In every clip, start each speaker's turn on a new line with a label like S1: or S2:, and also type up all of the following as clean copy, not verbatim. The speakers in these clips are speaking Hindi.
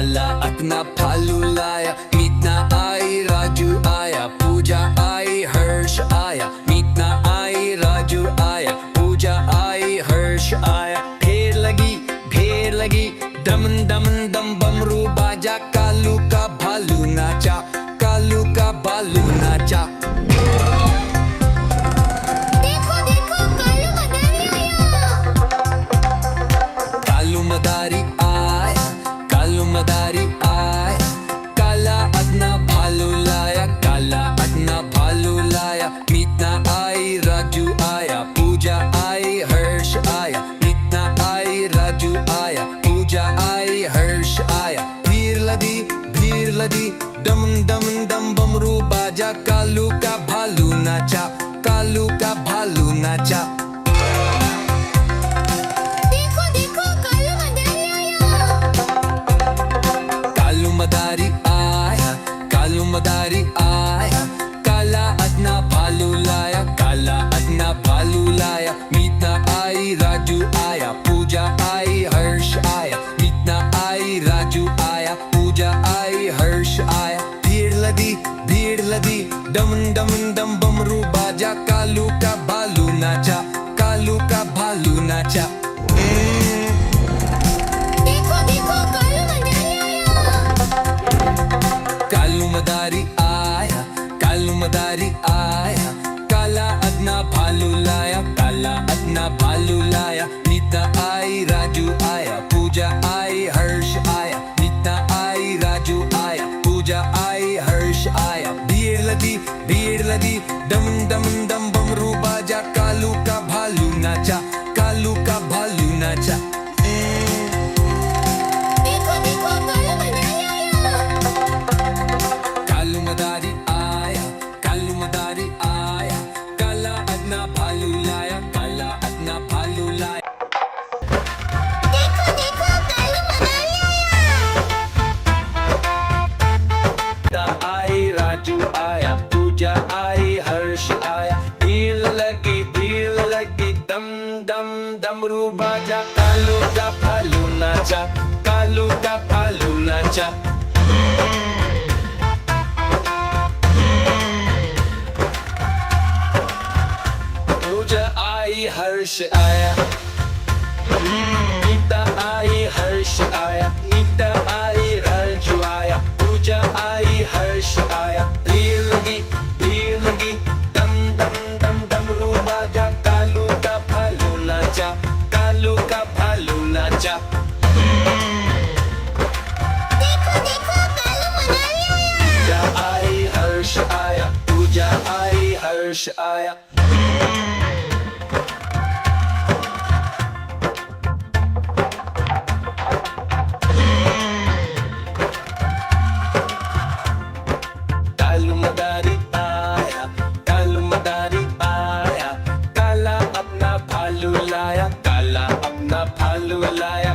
S1: काला अपना भालू लाया। मीतना आई राजू आया, पूजा आई हर्ष आया। मीतना आई राजू आया, पूजा आई हर्ष आया। ढेर लगी दम दम दम बमरू बाजा। कालू का भालू नाचा, कालू का भालू नाचा।
S2: देखो देखो कालू मदारी आया।
S1: कालू मदारी आया, कालू मदारी आया। काला अपना भालू लाया, काला अपना भालू लाया। मीतना आई राजू आया, पूजा आई हर्ष आया। मीतना आई राजू आया, पूजा आई हर्ष आया। भीड़ लदी दम दम दम बमरू बाजा। कालू का भालू नाचा, कालू का भालू नाचा।
S2: देखो देखो कालू मदारी आया।
S1: कालू मदारी आया, कालू मदारी आया। काला अपना भालू लाया, काला अपना भालू लाया। मीतना आई राजू आया, पूजा आई हर्ष आया। मीतना आई राजू आया, पूजा आई हर्ष आया। भीड़ लदी दम दम दम बमरू बाजा। कालू का भालू नाचा, कालू का भालू नाचा।
S2: देखो देखो कालू मदारी आया।
S1: कालू मदारी आया, कालू मदारी आया। काला अपना भालू लाया, काला अपना भालू लाया। मीतना आई राजू आया, पूजा आई हर्ष आया। मीतना आई राजू आया, पूजा आई हर्ष आया। भीड़ लदी दम दम दम बमरू बाजा। कालू का भालू नाचा, कालू का भालू नाचा।
S2: देखो देखो कालू मदारी आया।
S1: कालू मदारी आया, कालू मदारी आया। काला अपना भालू लाया, काला अपना भालू लाया।
S2: देखो देखो कालू मदारी आया।
S1: आई राजू आया, पूजा आई हर्ष आया। भीड़ लगी दम दम डमरू बाजा। कालू का भालू नाचा, कालू का भालू नाचा। पूजा आई हर्ष आया, मीता आई हर्ष आया। मीता आई राजू आया, पूजा आई हर्ष आया। भीड़ लगी दम दम दम डमरू बाजा। कालू का भालू नाचा, कालू का भालू नाचा।
S2: देखो देखो कालू मदारी आया।
S1: पूजा आई हर्ष आया, पूजा आई हर्ष आया। कालू मदारी आया, कालू मदारी आया। काला अपना भालू लाया, काला अपना भालू लाया।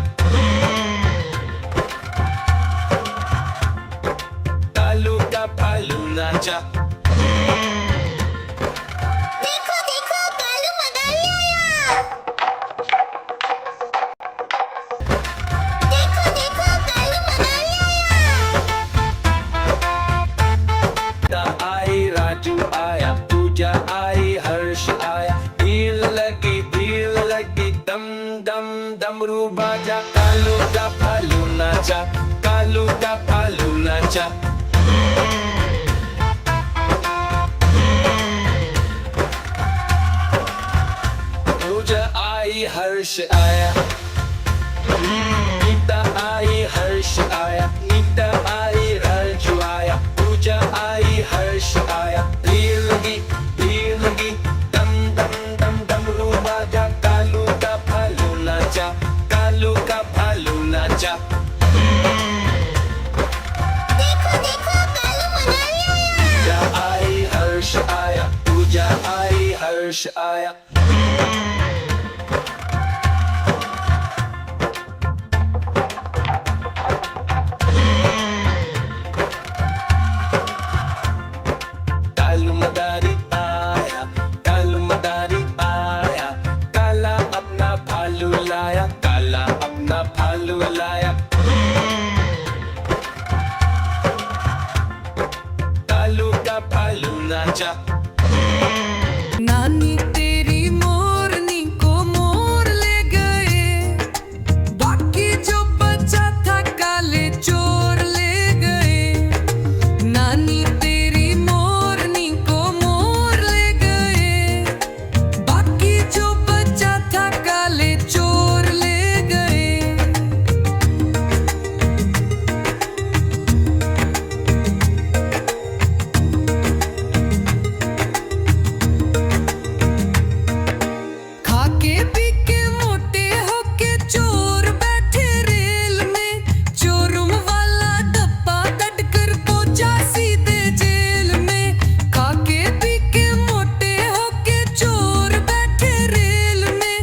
S1: कालू का भालू नाचा।
S2: देखो देखो कालू मदारी आया। देखो देखो कालू मदारी आया।
S1: आई राजू आया, पूजा आई हर्ष आया। भीड़ लगी दम दम डमरू बाजा। कालू का भालू नाचा, कालू का भालू नाचा। पूजा आई हर्ष आया, मीता आई हर्ष आया। मीता आई राजू आया, पूजा आई हर्ष आया। भीड़ लगी दम दम दम डमरू बाजा। कालू का भालू नाचा, कालू का भालू नाचा।
S2: देखो देखो कालू मदारी आया।
S1: पूजा आई हर्ष आया, पूजा आई हर्ष आया। कालू मदारी आया, कालू मदारी आया। काला अपना भालू लाया, काला अपना भालू लाया।
S3: नाचा।
S1: नानी तेरी मोरनी को मोर ले गए, बाकी जो बचा था काले चोर ले गए। नानी तेरी मोरनी को मोर ले गए, बाकी जो बचा था काले चोर ले गए। खाके पी के मोटे होके चोर बैठे रेल में, चोरुम वाला डब्बा कटकर पहुंचा सीधे जेल में। खाके पी के मोटे होके चोर बैठे रेल में,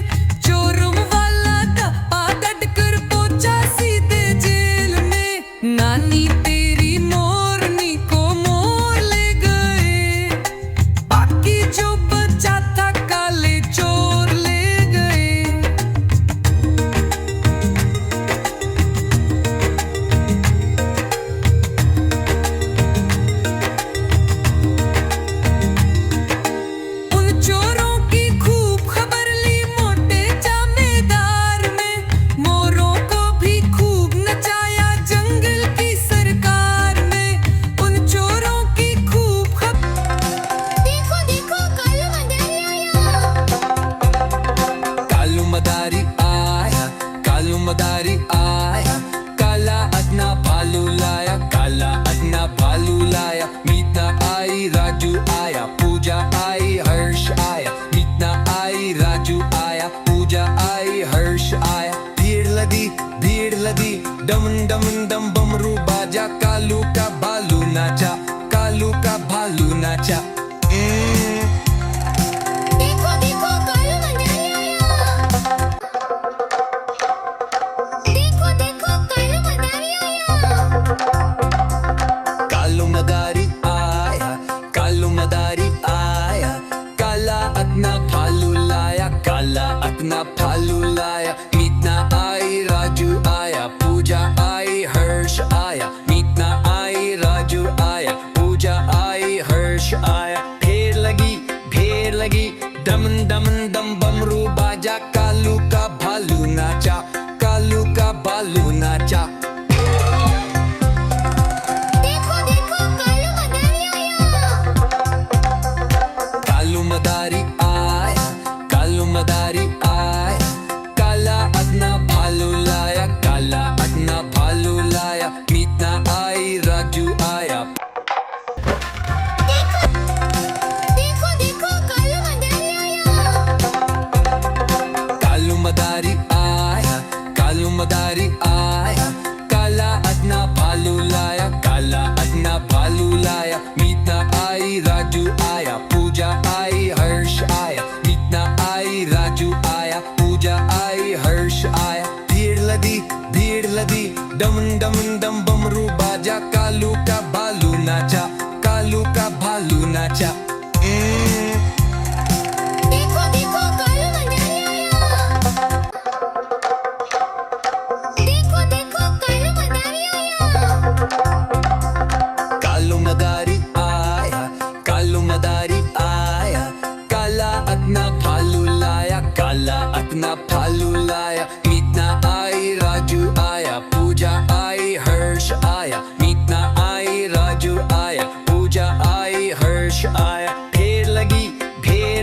S1: चोरुम वाला डब्बा कटकर पहुंचा सीधे जेल में। नानी तेरी मोरनी को मोर ले गए, बाकी जो बचा था काले चोर ले गए। उन चोरों की खूब खबर ली मोटे जमींदार में, मोरों को भी खूब नचाया जंगल की सरकार में। उन चोरों की खूब खबर
S2: देखो देखो कालू मदारी आया।
S1: कालू मदारी आया, कालू मदारी आया, काला अदना भालू लाया, काला अदना भालू लाया। मीता आई राजू आया, पूजा आई हर्ष आया। मीता आई राजू आया, पूजा आई हर्ष आया। भीड़ लगी डमन डमन डम बमरू बाजा, कालू का भालू नाचा, कालू का भालू नाचा।
S2: देखो देखो कालू मदारी आया। देखो देखो कालू मदारी आया।
S1: कालू मदारी आया, कालू मदारी आया, काला अदना भालू लाया, काला अदना भालू लाया। मीतना आई राजू आया, पूजा आई हर्ष आया। मीतना आई राजू आया, पूजा आई हर्ष आया। भीड़ लगी डमन डमन डम बमरू बाजा, कालू का भालू नाचा, कालू का भालू नाचा।
S2: देखो देखो कालू मदारी आया।
S1: कालू मदारी आया, कालू मदारी आया, काला अदना भालू लाया, काला अदना भालू लाया। मीतना आई राजू आया।
S2: देखो देखो कालू मदारी आया।
S1: कालू मदारी आया, कालू मदारी आया, काला अदना भालू लाया, काला अदना भालू लाया। मीतना आई राजू आया, पूजा आई हर्ष आया। मीतना आई राजू आया, पूजा आई हर्ष आया। भीड़ लगी डमन डमन डम बमरू बाजा, कालू का भालू नाचा, कालू का भालू नाचा।
S2: देखो देखो कालू मदारी आया। देखो देखो कालू मदारी आया।
S1: कालू मदारी आया, कालू मदारी आया, काला अदना भालू लाया, काला अदना भालू लाया। मीतना आई राजू आया, पूजा आई हर्ष आया। मीतना आई राजू आया, पूजा आई हर्ष आया। भीड़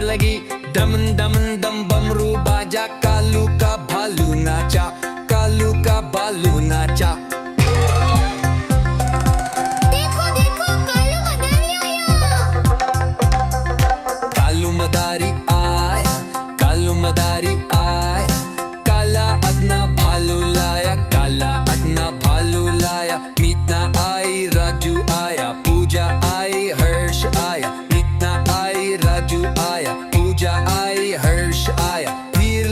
S1: लगी डमन डमन डम बमरू बाजा, कालू का भालू नाचा, कालू का भालू नाचा।
S2: देखो देखो कालू मदारी आया।
S1: कालू मदारी आया, कालू मदारी आया, काला अदना भालू लाया, काला अदना भालू लाया। मीतना आई राजू आया, पूजा आई हर्ष आया। मीतना आई राजू आया, पूजा आई हर्ष आया। भीड़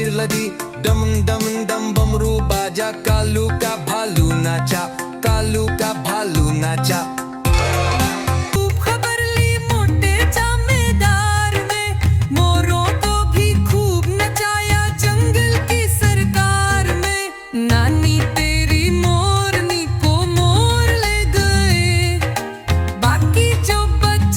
S1: लगी डमन डमन डम बमरू बाजा, कालू का भालू नाचा, कालू का भालू नाचा। खूब खबर ली मोटे जमींदार में, मोरों को भी खूब नचाया जंगल की सरकार में। नानी तेरी मोरनी को मोर ले गए, बाकी जो बचा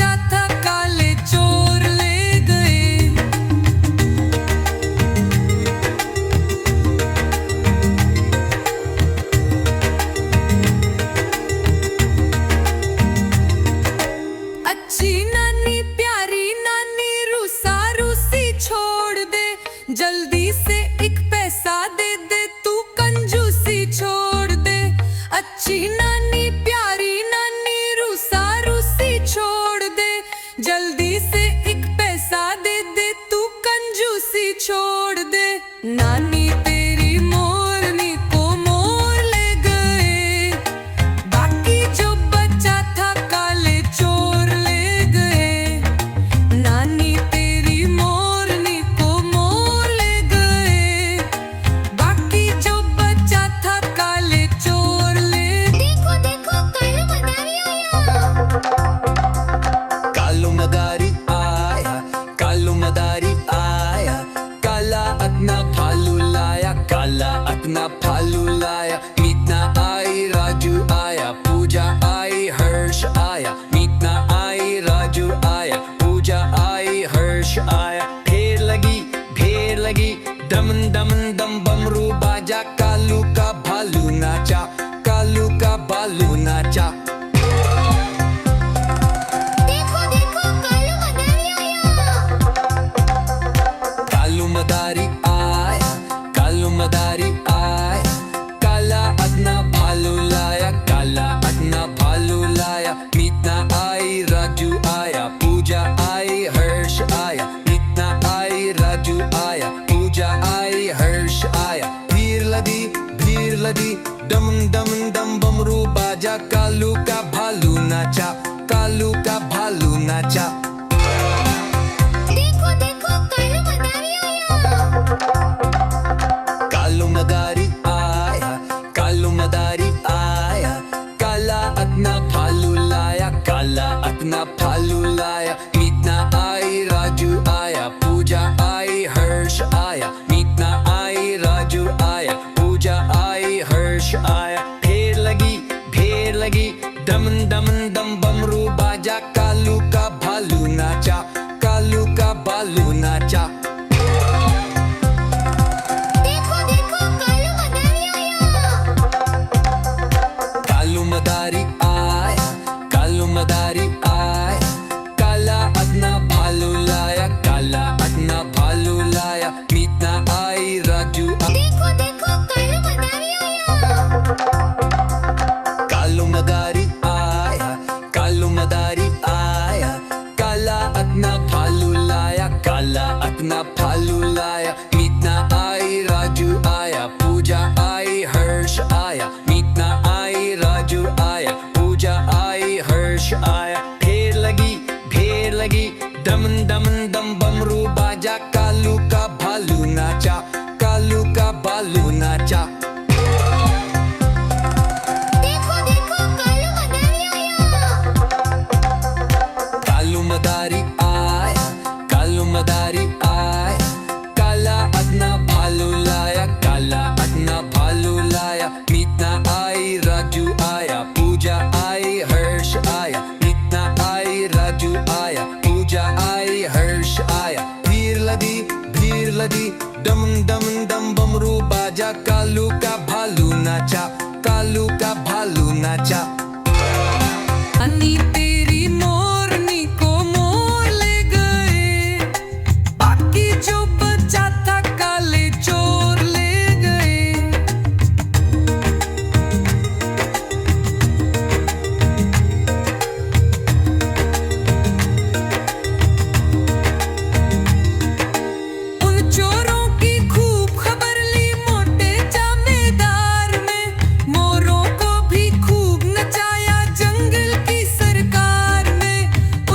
S1: लदी डम डम डम बमरू बाजा कालू का भालू नाचा कालू का भालू नाचा
S2: देखो देखो कालू मदारी आया
S1: कालू मदारी आया कालू मदारी आया काला अपना भालू लाया काला अपना भालू लाया मीतना आई राजू आया पूजा आई हर्ष आया मीतना आई राजू आया पूजा आई हर्ष आया भेड़ लगी डम डम डम बमरू बाजा कालू का भालू नाचा कालू का भालू नाचा
S2: देखो देखो कालू मदारी आया
S1: कालू मदारी आया कालू मदारी आया काला अपना भालू लाया काला अपना भालू लाया मीतना आई राजू
S2: देखो देखो कालू मदारी आया
S1: कालू मदारी आया कालू मदारी आया काला अपना भालू लाया काला अपना भालू लाया मीतना आई राजू आया पूजा आई हर्ष आया मीतना आई राजू आया पूजा आई हर्ष आया भेड़ लगी डम डम डम बमरू बाजा कालू का भालू नाचा कालू का भालू नाचा
S2: देखो देखो कालू मदारी आया
S1: कालू मदारी आया कालू मदारी आया काला अपना भालू लाया काला अपना भालू लाया मीतना आई राजू आया पूजा आई हर्ष आया मीतना आई राजू आया पूजा आई हर्ष आया भीड़ लदी डम डम डम बमरू बाजा कालू का भालू नाचा कालू का भालू नाचा
S3: अन्नी तेरी मोरनी को मोर ले गए बाकी जो बचा था काले चोर ले गए उन चोरों की खूब खबर ली मोटे जमींदार में मोरों को भी खूब नचाया जंगल की सरकार में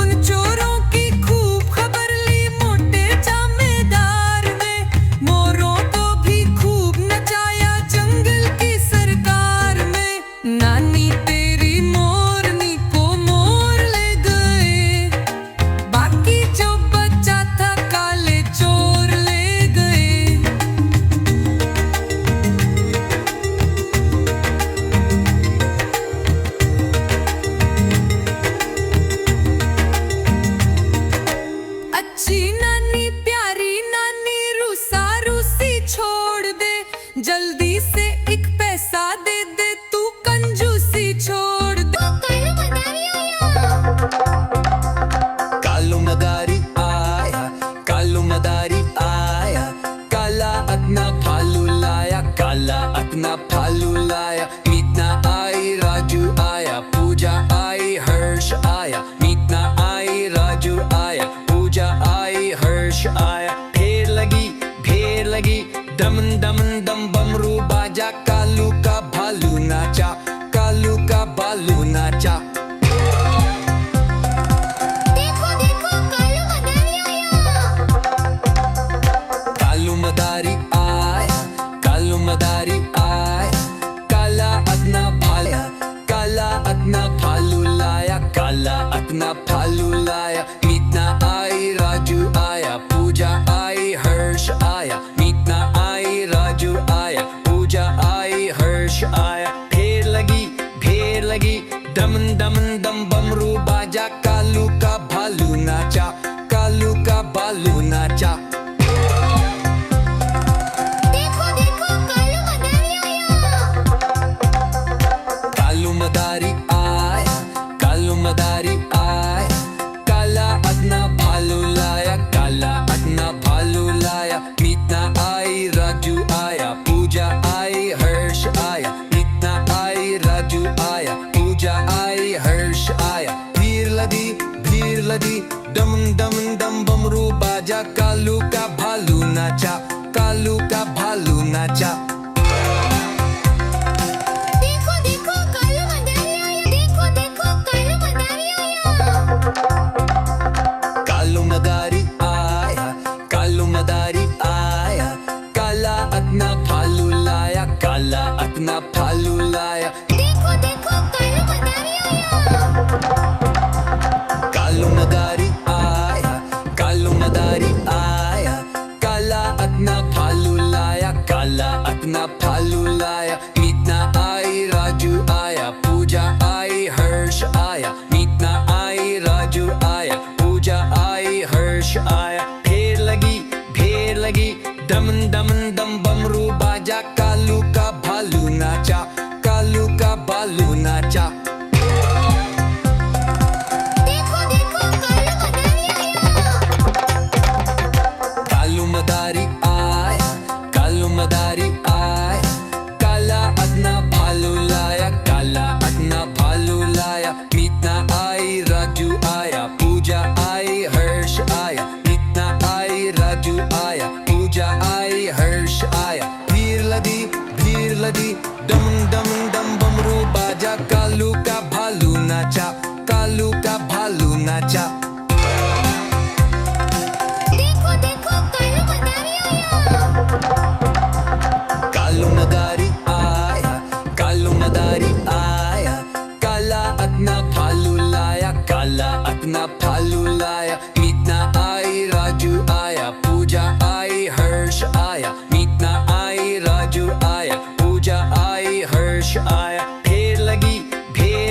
S3: उन चोरों की खूब खबर ली मोटे जमींदार में मोरों को भी खूब नचाया जंगल की सरकार में नानी तेरी मोरनी को मोर ले गए बाकी जो बचा था काले चोर ले गए अच्छी नानी प्यारी नानी रूसा रूसी छोड़ दे जल्दी से एक पैसा दे दे तू कंजूसी छोड़ दे
S2: कालू मदारी आया
S1: कालू मदारी आया कालू मदारी आया काला अपना भालू लाया काला अपना भालू लाया मीतना आई राजू आया पूजा आई हर्ष आया मीतना आई राजू आया पूजा आई हर्ष आया भेड़ लगी डम डम डम बमरू बाजा कालू का भालू नाचा कालू का भालू नाचा
S2: देखो देखो कालू मदारी आया
S1: कालू मदारी आया कालू मदारी आया काला अपना भालू लाया काला अपना भालू लाया मीतना आई राजू आया पूजा आई हर्ष आया मीतना आई राजू आया पूजा आई हर्ष आया भेड़ लगी डम डम डम बमरू बाजा कालू का भालू नाचा कालू का भालू नाचा
S2: देखो देखो कालू मदारी आया
S1: कालू मदारी आया कालू मदारी आया काला अपना भालू लाया काला अपना भालू लाया मीतना आई राजू आया पूजा आई हर्ष आया मीतना आई राजू आया पूजा आई हर्ष आया भीड़ लदी डम डम डम बमरू बाजा कालू का भालू नाचा कालू का भालू नाचा भालू लाया।
S2: देखो देखो कालू मदारी आया।
S1: कालू मदारी आया, कालू मदारी आया, काला अपना भालू लाया, काला अपना भालू लाया। मीतना आई, राजू आया, पूजा आई, हर्ष आया। मीतना आई, राजू आया, पूजा आई, हर्ष आया। ढेर लगी, दमन दमन दम बमरू बाजा। कालू का भालू नाचा, कालू का भालू नाचा।
S2: देखो देखो कालू मदारी आया।
S1: कालू मदारी आया, काला अपना भालू लाया, काला अपना भालू लाया। मीतना आई, राजू आया, पूजा आई, हर्ष आया। मीतना आई, राजू आया, पूजा आई, हर्ष आया। भीड़ लदी, दम दम दम बमरू बाजा। कालू का भालू नाचा, कालू का भालू नाचा।
S2: देखो देखो कालू मदारी आया।
S1: कालू मदारी आया, काला अपना भालू लाया, काला अपना भालू लाया। मीतना आई, राजू आया, पूजा आई, हर्ष आया। मीतना आई, राजू आया, पूजा आई, हर्ष आया। ढेर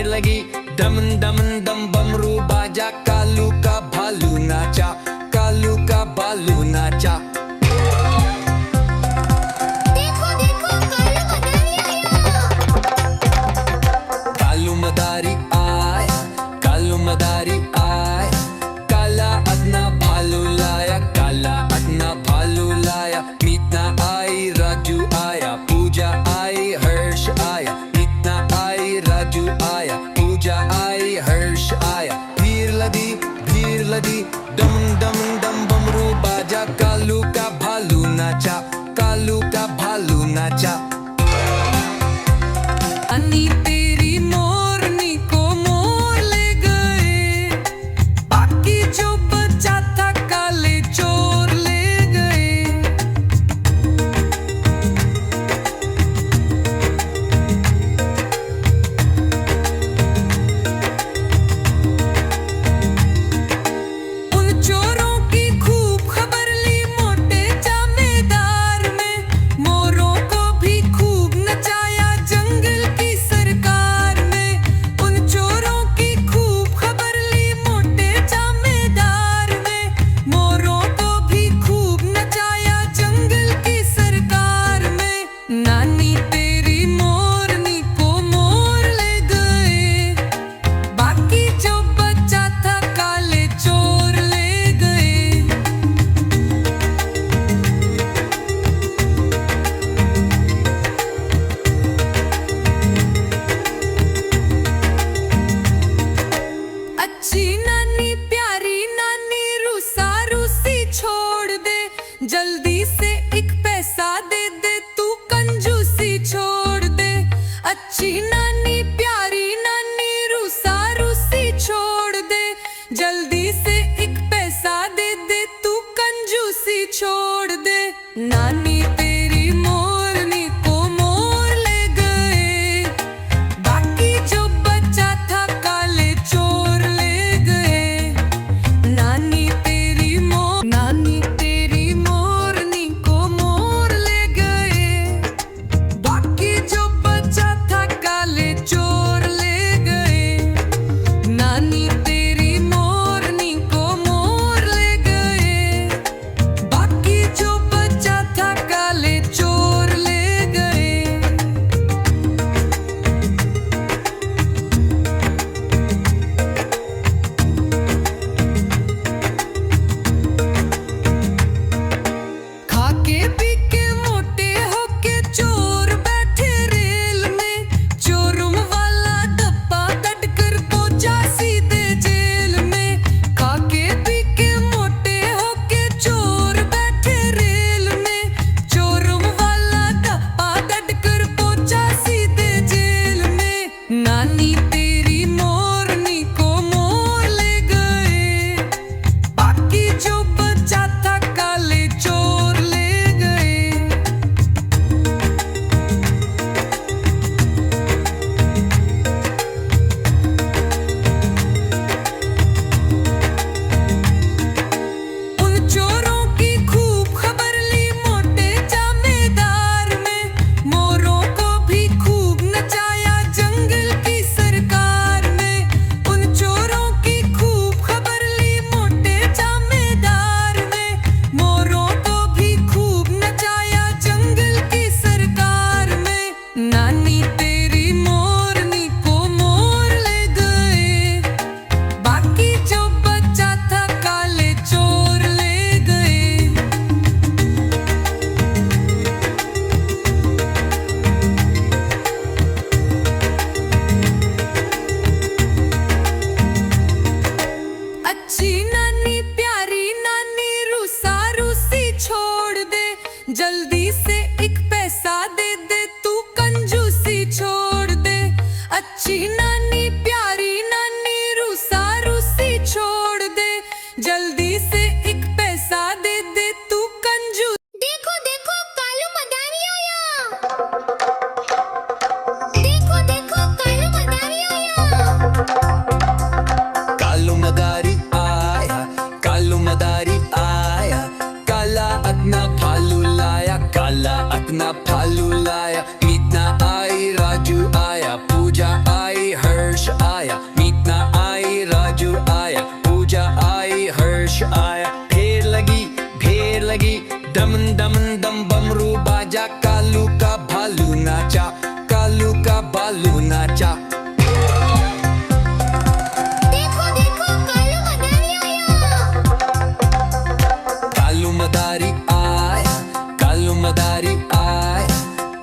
S1: लगी, दमन दमन दम बमरू बाजा। कालू का भालू नाचा, कालू का भालू नाचा।
S2: देखो देखो
S1: कालू मदारी आया, कालू मदारी आया, काला अपना भालू लाया, काला अपना भालू लाया। मीतना आई, राजू आया, पूजा आई, हर्ष आया। मीतना आई, राजू आया, पूजा आई, हर्ष आया। भीड़ लदी, दम दम दम बमरू बाजा। कालू का भालू नाचा, कालू का भालू नाचा।
S3: अन्नी तेरी मोरनी को मोर ले गए, बाकी जो बचा था काले चोर ले गए। उन चोरों की खूब खबर ली मोटे जमींदार में, मोरों को भी खूब नचाया जंगल की सरकार में। उन चोरों की खूब खबर ली मोटे जमींदार में, मोरों को भी खूब नचाया जंगल की सरकार में। नानी तेरी मोरनी को मोर ले गए, बाकी जो बचा था काले चोर ले गए। अच्छी नानी प्यारी नानी रूसा रूसी छोड़ दे, जल्दी से एक पैसा दे दे तू कंजूसी छोड़ दे। अच्छी नानी प्यारी नानी रूसा रूसी छोड़ दे, जल्दी से एक पैसा दे दे तू कंजूसी छोड़ दे। नानी तेरी मोरनी को मोर ले गए, बाकी जो बचा था काले चोर ले गए। नानी तेरी मोरनी को मोर ले गए, बाकी जो बचा था काले अच्छी नानी प्यारी नानी रूसा रूसी छोड़ दे जल्दी से एक पैसा दे दे तू कंजूस
S2: देखो देखो कालू मदारी आया देखो देखो कालू मदारी आया
S1: कालू मदारी आया कालू मदारी आया काला अपना भालू लाया काला अपना भालू लाया मीतना आई राजू आया पूजा आई हर्ष आया मीतना आई राजू आया पूजा आई हर्ष आया ढेर लगी दमन दमन दम बमरू बाजा कालू का भालू नाचा कालू का भालू नाचा
S2: देखो देखो कालू मदारी आया
S1: कालू मदारी आया कालू मदारी आया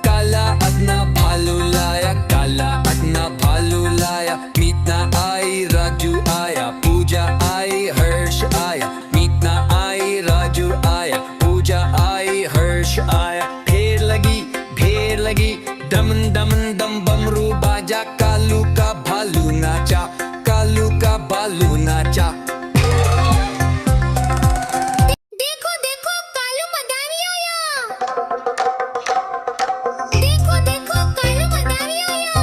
S1: काला अपना भालू लाया काला अपना भालू लाया मीतना आई राजू आया पूजा आई हर्ष आया मीतना आई राजू आया पूजा आई हर्ष आया ढेर लगी दमन दमन दम बमरू बाजा कालू का भालू नाचा कालू का भालू नाचा
S2: देखो देखो कालू मदारी आया देखो देखो कालू मदारी आया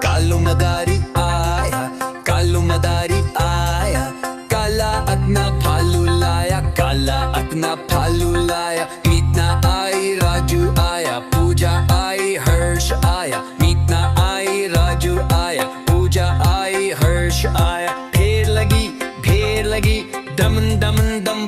S1: कालू मदारी आया कालू मदारी आया काला अपना भालू लाया काला अपना भालू लाया मीतना आई राजू आया पूजा आई हर्ष आया मीतना आई राजू आया पूजा आई हर्ष आया ढेर लगी दमन दमन दम